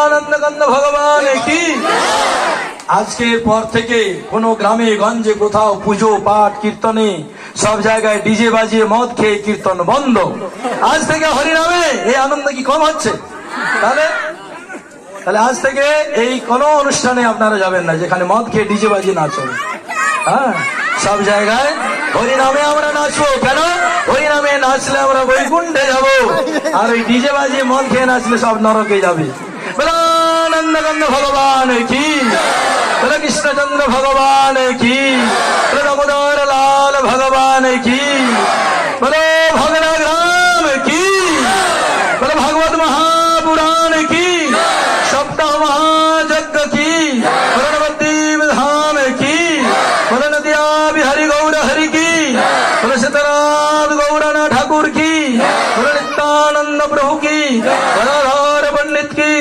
আনন্দকান্ত ভগবান কি। আজকের পর থেকে কোনো গ্রামে গঞ্জে কোথাও পুজো পাঠ কীর্তনে সব জায়গায় ডিজে বাজিয়ে মদ খেয়ে কীর্তন বন্ধ। আজ থেকে হরিনামে এই আনন্দ কি কম হচ্ছে? তাহলে তাহলে আজ থেকে এই কোনো অনুষ্ঠানে আপনারা যাবেন না যেখানে মদ খেয়ে ডিজে বাজিয়ে নাচ হবে। হ্যাঁ, সব জায়গায় হরিনামে আমরা নাচবো। কেন? হরিনামে নাচলে আমরা বৈকুণ্ঠে যাবো, আর ওই ডিজে বাজিয়ে মদ খেয়ে নাচলে সব নরকে যাবে। আনন্দকান্ত ভগবান কি, কৃষ্ণচন্দ্র ভগবান কি, দামোদর লাল ভগবান কি, বলো ভগনাগ্রাম কি, বলো ভাগবত মহাপুরাণ কি, সপ্তাহ মহাযজ্ঞ কি, বলো নবদ্বীপ ধাম কি, বলো নদিয়া বিহারি গৌর হরি কি, বলো সীতারাম গৌরানা ঠাকুর কি, বলো নিত্যানন্দ প্রভু কি, গদাধর पंडित की,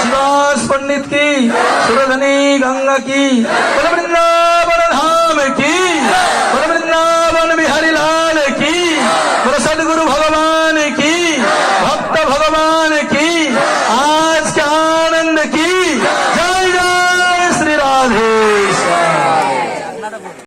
शिवास पंडित की, सुरधनी गंगा की, बल वृंदा